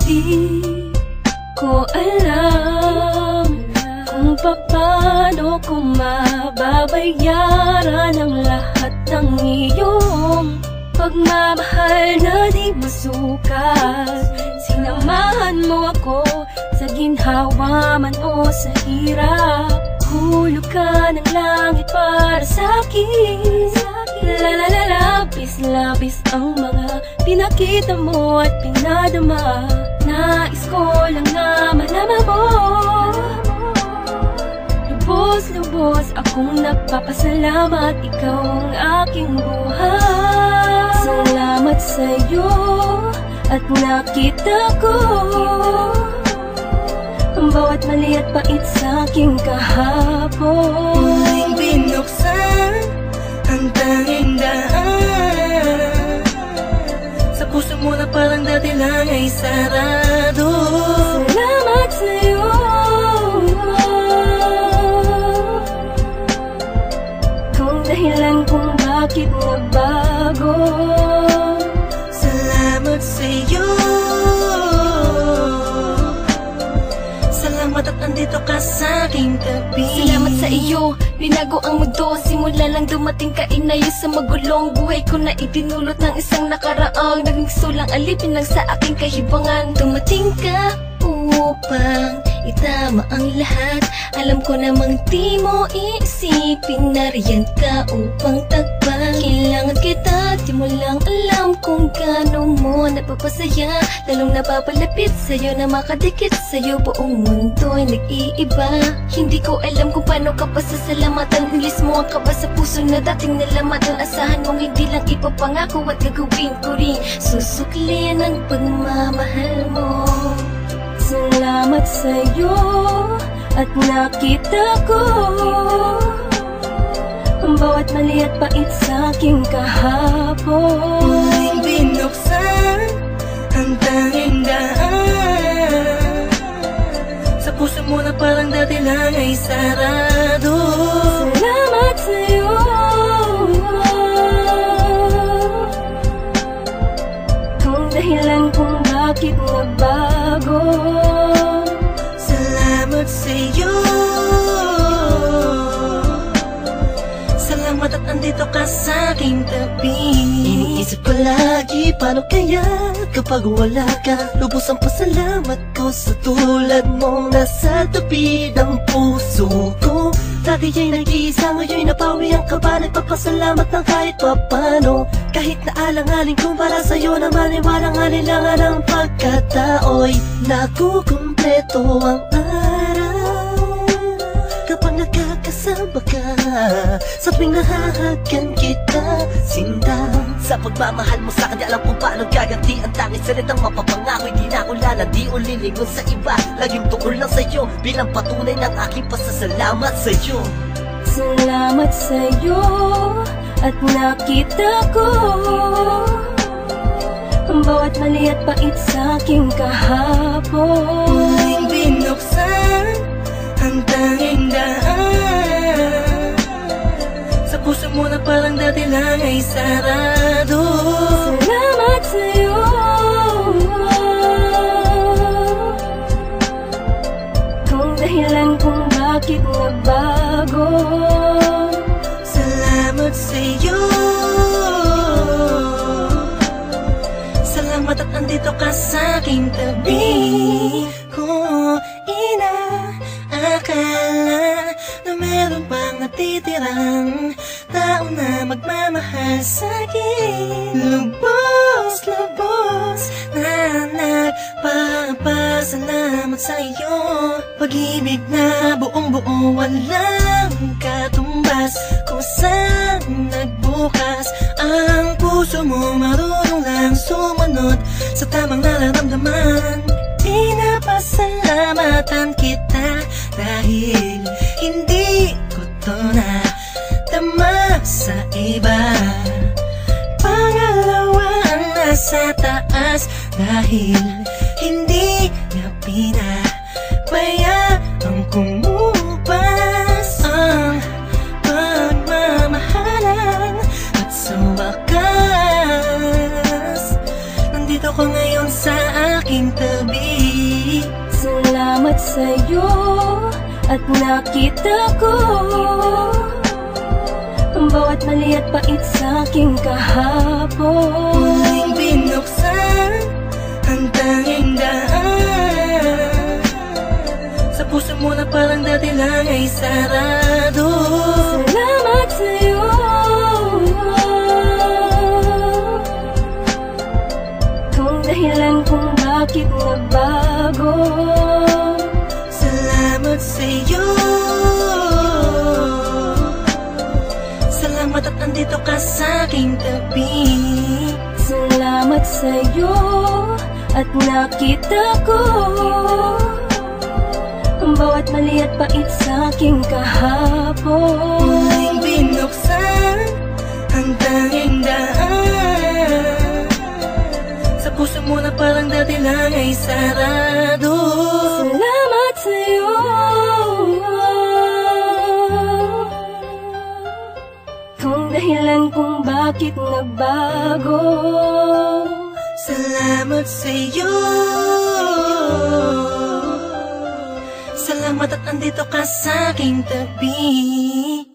Di ko alam kung paano ko mababayaran ang lahat ng iyong pagmamahal na di masukat. Sinamahan mo ako sa ginhawa man o sa hirap. Hulog ka ng langit para sa'kin. Labis ang mga pinakita mo at pinadama. Nais ko lang na malaman mo. Lubos akong nagpapasalamat, ikaw ang aking buhay. Salamat sa'yo at nakita ko ang bawat mali at pait sa aking kahapon. Muling binuksan ang tanging daan sa puso mo na parang dati lang ay sarado. Salamat sa'yo kung dahilan kung bakit nabago. Salamat sa'yo, salamat at andito ka sa aking tabi. Salamat sa iyo, binago ang mundo. Simula lang dumating ka, inayos sa magulong buhay ko na itinulot ng isang nakaraang naging sulang alipin lang sa aking kahibangan. Dumating ka upang itama ang lahat. Alam ko namang di mo iisipin, nariyan ka upang tagpan. Kailangan kita, di mo lang alam kung gaano mo napapasaya. Lalong napapalapit sa'yo na makadikit sa'yo, buong mundo'y nag-iiba. Hindi ko alam kung paano ka pasasalamatan. Nilis mo ang kaba sa puso na dating nalamatan. Asahan mong hindi lang ipapangako at gagawin ko rin. Susuklian ang pagmamahal mo. Salamat sa'yo at nakita ko ang bawat mali at pait sa aking kahapon. Muling binuksan ang tanging daan sa puso mo na parang dati lang ay sarado. Salamat sa'yo kung dahilan kung bakit nabago. Salamat sa'yo, salamat at andito ka sa aking tabi. Iniisip ko lagi, paano kaya kapag wala ka? Lubos ang pasalamat ko sa tulad mong nasa tabi ng puso ko. Dati ay nag-iisa, ngayon'y napawi ang kaba. Nagpapasalamat ng kahit papano. Kahit na alang-aling kung para sa'yo naman ay walang alinlangan ang pagkatao'y nakukumpleto ang araw kapag nakakasama ka. Sa tuwing nahahagan kita, sinta sa pagmamahal mo sa'kin, di alam kung paano gaganti ang tanging salitang mapapangako. Hindi na ako lalandi o lilingon sa iba. Laging tukol lang sa'yo bilang patunay ng aking pasasalamat sa'yo. Salamat sa'yo at nakita ko ang bawat mali at pait sa aking kahapon. Muling binuksan ang tanging daan sa puso mo na parang dati lang ay sarado. Salamat sa'yo kung dahilan kung bakit nabago. Salamat sa'yo, salamat at andito ka sa aking tabi. Kung inaakala na meron pang natitirang tao na magmamahal sa'kin, lubos na nagpapasalamat sa'yo. Pag-ibig na buong-buo, walang katumbas. Kung saan nagbukas ang puso mo, marunong lang sumunod sa tamang nararamdaman. Pinapasalamatan kita dahil hindi ko to na tama sa iba. Pangalawa ang nasa taas dahil hindi niya pinabayaan kumupas ang pagmamahalan. At sa wakas, nandito ko ngayon sa aking tabi. sa'yo at nakita ko ang bawat mali at pait sa'king kahapon. Muling binuksan ang tanging daan sa puso mo na parang dati lang ay sarado. Salamat sa'yo, kung dahilan kung bakit nagbago. Salamat sa'yo, salamat at andito ka sa'king tabi. Salamat sa'yo at nakita ko ang bawat mali at pait sa'king kahapon. Muling binuksan ang tanging daan sa puso mo na parang dati lang ay sarado. Salamat sa'yo, kung dahilan kung bakit nagbago. Salamat sa'yo, salamat at andito ka sa'king tabi.